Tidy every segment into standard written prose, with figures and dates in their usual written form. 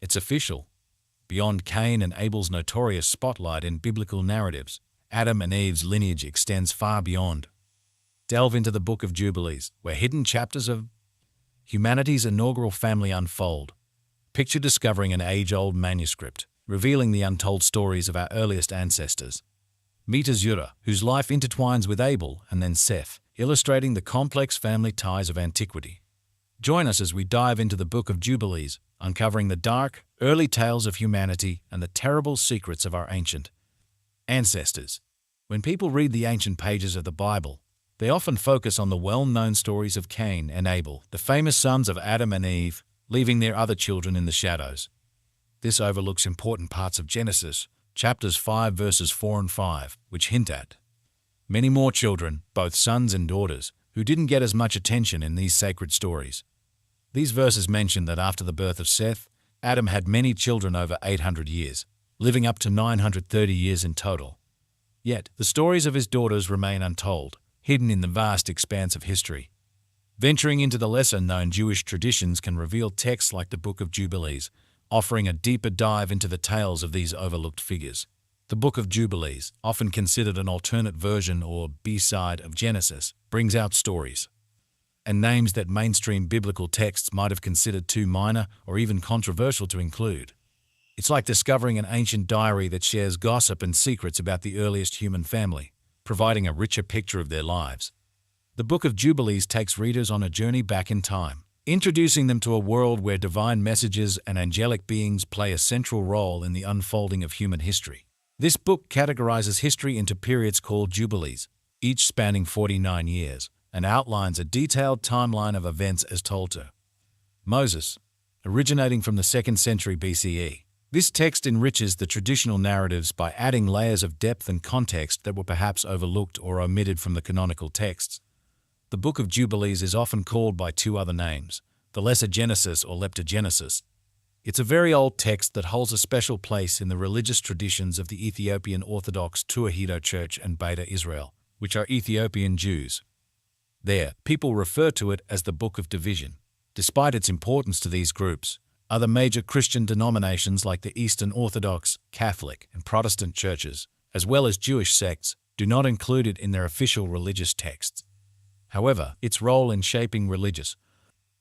It's official. Beyond Cain and Abel's notorious spotlight in biblical narratives, Adam and Eve's lineage extends far beyond. Delve into the Book of Jubilees, where hidden chapters of humanity's inaugural family unfold. Picture discovering an age-old manuscript, revealing the untold stories of our earliest ancestors. Meet Azura, whose life intertwines with Abel and then Seth, illustrating the complex family ties of antiquity. Join us as we dive into the Book of Jubilees, uncovering the dark, early tales of humanity and the terrible secrets of our ancient ancestors. When people read the ancient pages of the Bible, they often focus on the well-known stories of Cain and Abel, the famous sons of Adam and Eve, leaving their other children in the shadows. This overlooks important parts of Genesis, chapters 5 verses 4 and 5, which hint at many more children, both sons and daughters, who didn't get as much attention in these sacred stories. These verses mention that after the birth of Seth, Adam had many children over 800 years, living up to 930 years in total. Yet, the stories of his daughters remain untold, hidden in the vast expanse of history. Venturing into the lesser-known Jewish traditions can reveal texts like the Book of Jubilees, offering a deeper dive into the tales of these overlooked figures. The Book of Jubilees, often considered an alternate version or B-side of Genesis, brings out stories and names that mainstream biblical texts might have considered too minor or even controversial to include. It's like discovering an ancient diary that shares gossip and secrets about the earliest human family, providing a richer picture of their lives. The Book of Jubilees takes readers on a journey back in time, introducing them to a world where divine messages and angelic beings play a central role in the unfolding of human history. This book categorizes history into periods called Jubilees, each spanning 49 years, and outlines a detailed timeline of events as told to Moses, originating from the 2nd century BCE. This text enriches the traditional narratives by adding layers of depth and context that were perhaps overlooked or omitted from the canonical texts. The Book of Jubilees is often called by two other names, the Lesser Genesis or Leptogenesis. It's a very old text that holds a special place in the religious traditions of the Ethiopian Orthodox Tewahedo Church and Beta Israel, which are Ethiopian Jews. There, people refer to it as the Book of Division. Despite its importance to these groups, other major Christian denominations like the Eastern Orthodox, Catholic, and Protestant churches, as well as Jewish sects, do not include it in their official religious texts. However, its role in shaping religious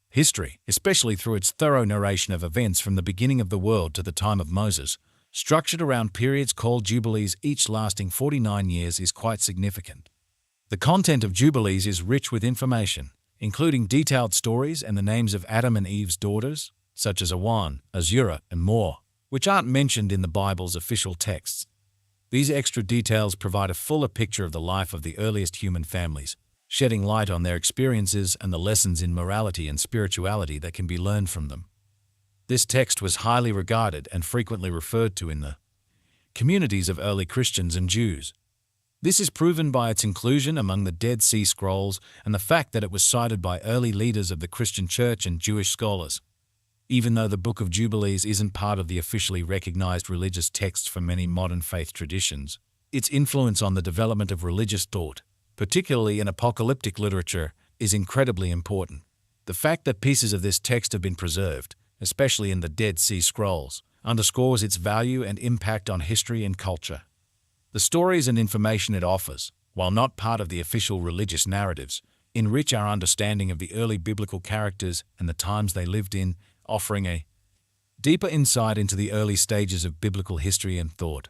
history, especially through its thorough narration of events from the beginning of the world to the time of Moses, structured around periods called Jubilees each lasting 49 years, is quite significant. The content of Jubilees is rich with information, including detailed stories and the names of Adam and Eve's daughters, such as Awan, Azura, and more, which aren't mentioned in the Bible's official texts. These extra details provide a fuller picture of the life of the earliest human families, shedding light on their experiences and the lessons in morality and spirituality that can be learned from them. This text was highly regarded and frequently referred to in the communities of early Christians and Jews. This is proven by its inclusion among the Dead Sea Scrolls and the fact that it was cited by early leaders of the Christian Church and Jewish scholars. Even though the Book of Jubilees isn't part of the officially recognized religious texts for many modern faith traditions, its influence on the development of religious thought, particularly in apocalyptic literature, is incredibly important. The fact that pieces of this text have been preserved, especially in the Dead Sea Scrolls, underscores its value and impact on history and culture. The stories and information it offers, while not part of the official religious narratives, enrich our understanding of the early biblical characters and the times they lived in, offering a deeper insight into the early stages of biblical history and thought.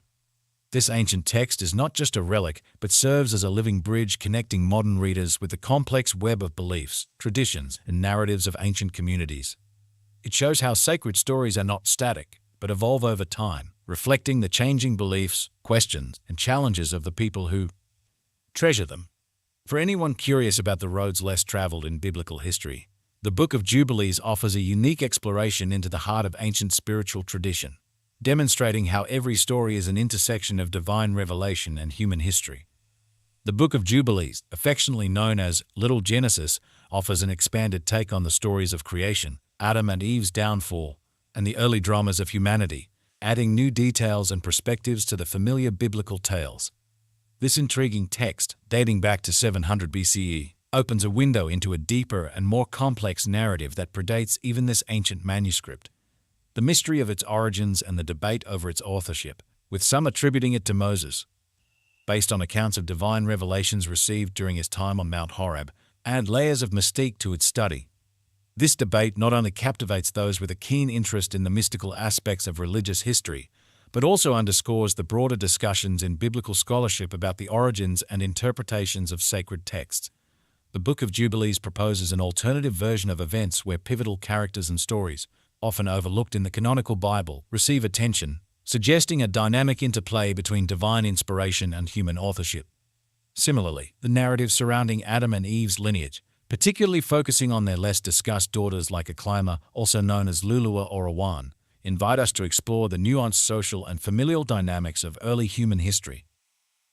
This ancient text is not just a relic, but serves as a living bridge connecting modern readers with the complex web of beliefs, traditions, and narratives of ancient communities. It shows how sacred stories are not static, but evolve over time, reflecting the changing beliefs, questions, and challenges of the people who treasure them. For anyone curious about the roads less traveled in biblical history, the Book of Jubilees offers a unique exploration into the heart of ancient spiritual tradition, demonstrating how every story is an intersection of divine revelation and human history. The Book of Jubilees, affectionately known as Little Genesis, offers an expanded take on the stories of creation, Adam and Eve's downfall, and the early dramas of humanity, adding new details and perspectives to the familiar biblical tales. This intriguing text, dating back to 700 BCE, opens a window into a deeper and more complex narrative that predates even this ancient manuscript. the mystery of its origins and the debate over its authorship, with some attributing it to Moses, based on accounts of divine revelations received during his time on Mount Horeb, add layers of mystique to its study. This debate not only captivates those with a keen interest in the mystical aspects of religious history, but also underscores the broader discussions in biblical scholarship about the origins and interpretations of sacred texts. The Book of Jubilees proposes an alternative version of events where pivotal characters and stories, often overlooked in the canonical Bible, receive attention, suggesting a dynamic interplay between divine inspiration and human authorship. Similarly, the narrative surrounding Adam and Eve's lineage, particularly focusing on their less discussed daughters like Aklima, also known as Lulua or Awan, invite us to explore the nuanced social and familial dynamics of early human history.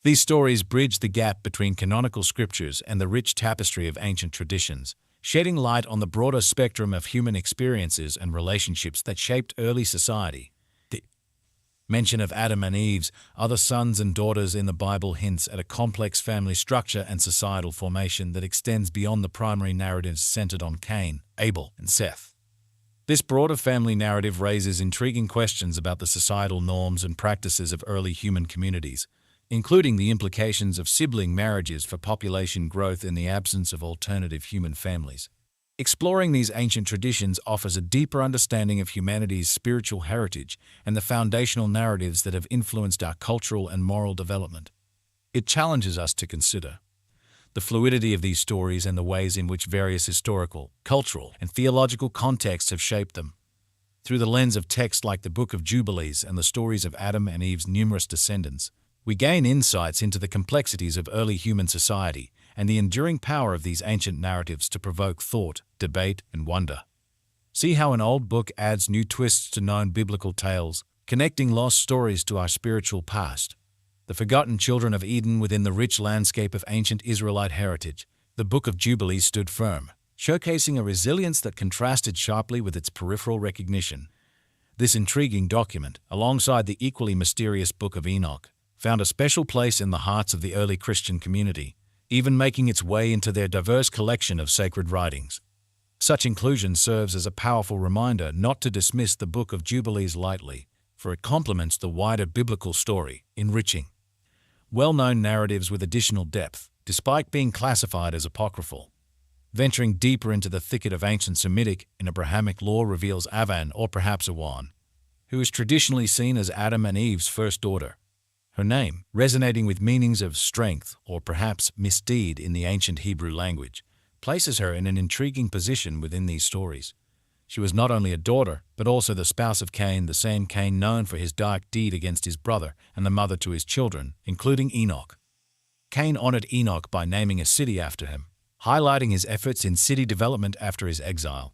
These stories bridge the gap between canonical scriptures and the rich tapestry of ancient traditions, shedding light on the broader spectrum of human experiences and relationships that shaped early society. The mention of Adam and Eve's other sons and daughters in the Bible hints at a complex family structure and societal formation that extends beyond the primary narratives centered on Cain, Abel, and Seth. This broader family narrative raises intriguing questions about the societal norms and practices of early human communities, including the implications of sibling marriages for population growth in the absence of alternative human families. Exploring these ancient traditions offers a deeper understanding of humanity's spiritual heritage and the foundational narratives that have influenced our cultural and moral development. It challenges us to consider the fluidity of these stories and the ways in which various historical, cultural, and theological contexts have shaped them. Through the lens of texts like the Book of Jubilees and the stories of Adam and Eve's numerous descendants, we gain insights into the complexities of early human society and the enduring power of these ancient narratives to provoke thought, debate, and wonder. See how an old book adds new twists to known biblical tales, connecting lost stories to our spiritual past. The forgotten children of Eden within the rich landscape of ancient Israelite heritage, the Book of Jubilees stood firm, showcasing a resilience that contrasted sharply with its peripheral recognition. This intriguing document, alongside the equally mysterious Book of Enoch, found a special place in the hearts of the early Christian community, even making its way into their diverse collection of sacred writings. Such inclusion serves as a powerful reminder not to dismiss the Book of Jubilees lightly, for it complements the wider biblical story, enriching well-known narratives with additional depth, despite being classified as apocryphal. Venturing deeper into the thicket of ancient Semitic and Abrahamic lore reveals Awan, or perhaps Awan, who is traditionally seen as Adam and Eve's first daughter. Her name, resonating with meanings of strength or perhaps misdeed in the ancient Hebrew language, places her in an intriguing position within these stories. She was not only a daughter, but also the spouse of Cain, the same Cain known for his dark deed against his brother and the mother to his children, including Enoch. Cain honored Enoch by naming a city after him, highlighting his efforts in city development after his exile.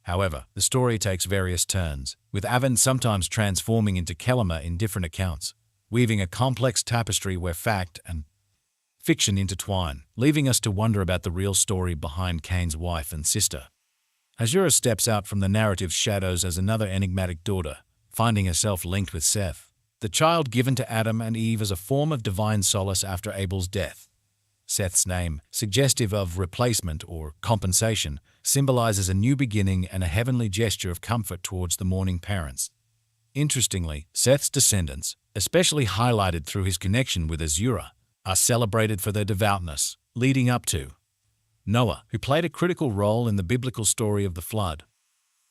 However, the story takes various turns, with Awan sometimes transforming into Kelima in different accounts, weaving a complex tapestry where fact and fiction intertwine, leaving us to wonder about the real story behind Cain's wife and sister. Azura steps out from the narrative's shadows as another enigmatic daughter, finding herself linked with Seth, the child given to Adam and Eve as a form of divine solace after Abel's death. Seth's name, suggestive of replacement or compensation, symbolizes a new beginning and a heavenly gesture of comfort towards the mourning parents. Interestingly, Seth's descendants, especially highlighted through his connection with Azura, are celebrated for their devoutness, leading up to Noah, who played a critical role in the biblical story of the flood.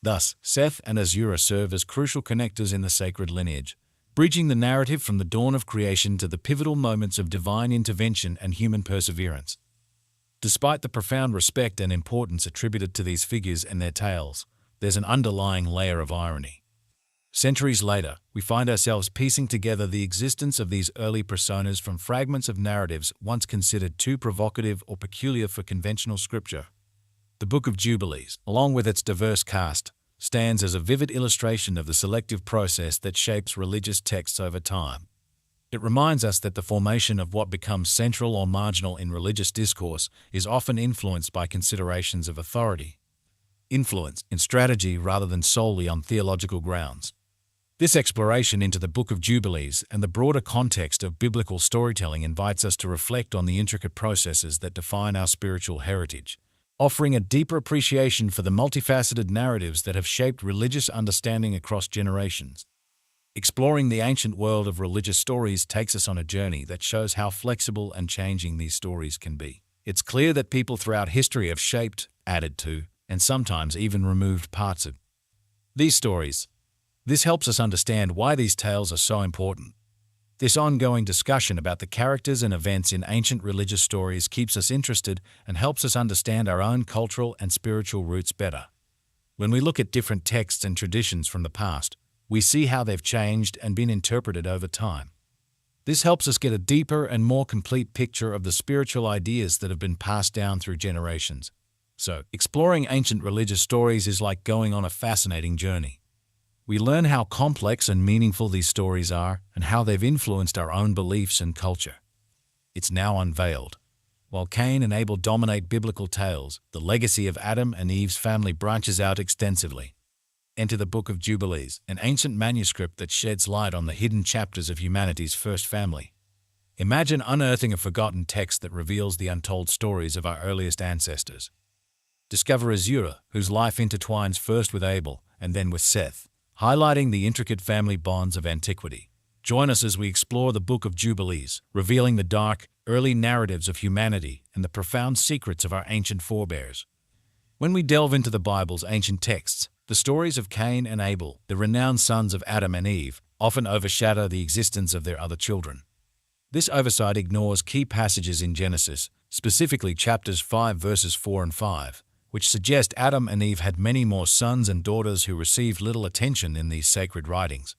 Thus, Seth and Azura serve as crucial connectors in the sacred lineage, bridging the narrative from the dawn of creation to the pivotal moments of divine intervention and human perseverance. Despite the profound respect and importance attributed to these figures and their tales, there's an underlying layer of irony. Centuries later, we find ourselves piecing together the existence of these early personas from fragments of narratives once considered too provocative or peculiar for conventional scripture. The Book of Jubilees, along with its diverse cast, stands as a vivid illustration of the selective process that shapes religious texts over time. It reminds us that the formation of what becomes central or marginal in religious discourse is often influenced by considerations of authority, influence, and strategy rather than solely on theological grounds. This exploration into the Book of Jubilees and the broader context of biblical storytelling invites us to reflect on the intricate processes that define our spiritual heritage, offering a deeper appreciation for the multifaceted narratives that have shaped religious understanding across generations. Exploring the ancient world of religious stories takes us on a journey that shows how flexible and changing these stories can be. It's clear that people throughout history have shaped, added to, and sometimes even removed parts of these stories. This helps us understand why these tales are so important. This ongoing discussion about the characters and events in ancient religious stories keeps us interested and helps us understand our own cultural and spiritual roots better. When we look at different texts and traditions from the past, we see how they've changed and been interpreted over time. This helps us get a deeper and more complete picture of the spiritual ideas that have been passed down through generations. So, exploring ancient religious stories is like going on a fascinating journey. We learn how complex and meaningful these stories are and how they've influenced our own beliefs and culture. It's now unveiled. While Cain and Abel dominate biblical tales, the legacy of Adam and Eve's family branches out extensively. Enter the Book of Jubilees, an ancient manuscript that sheds light on the hidden chapters of humanity's first family. Imagine unearthing a forgotten text that reveals the untold stories of our earliest ancestors. Discover Azura, whose life intertwines first with Abel and then with Seth, highlighting the intricate family bonds of antiquity. Join us as we explore the Book of Jubilees, revealing the dark, early narratives of humanity and the profound secrets of our ancient forebears. When we delve into the Bible's ancient texts, the stories of Cain and Abel, the renowned sons of Adam and Eve, often overshadow the existence of their other children. This oversight ignores key passages in Genesis, specifically chapters 5 verses 4 and 5, which suggest Adam and Eve had many more sons and daughters who received little attention in these sacred writings.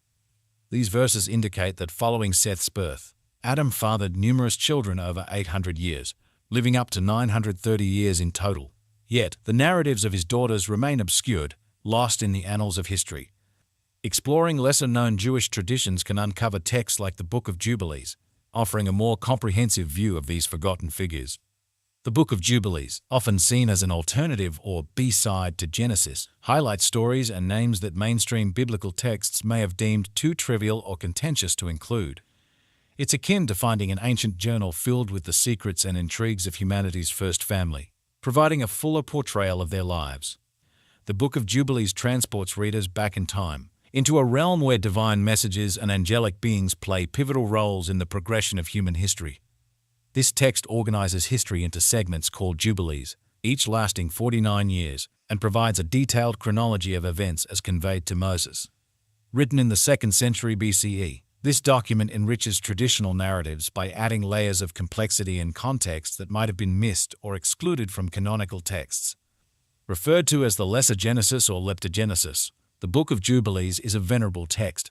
These verses indicate that following Seth's birth, Adam fathered numerous children over 800 years, living up to 930 years in total. Yet, the narratives of his daughters remain obscured, lost in the annals of history. Exploring lesser-known Jewish traditions can uncover texts like the Book of Jubilees, offering a more comprehensive view of these forgotten figures. The Book of Jubilees, often seen as an alternative or B-side to Genesis, highlights stories and names that mainstream biblical texts may have deemed too trivial or contentious to include. It's akin to finding an ancient journal filled with the secrets and intrigues of humanity's first family, providing a fuller portrayal of their lives. The Book of Jubilees transports readers back in time, into a realm where divine messages and angelic beings play pivotal roles in the progression of human history. This text organizes history into segments called Jubilees, each lasting 49 years, and provides a detailed chronology of events as conveyed to Moses. Written in the 2nd century BCE, this document enriches traditional narratives by adding layers of complexity and context that might have been missed or excluded from canonical texts. Referred to as the Lesser Genesis or Leptogenesis, the Book of Jubilees is a venerable text,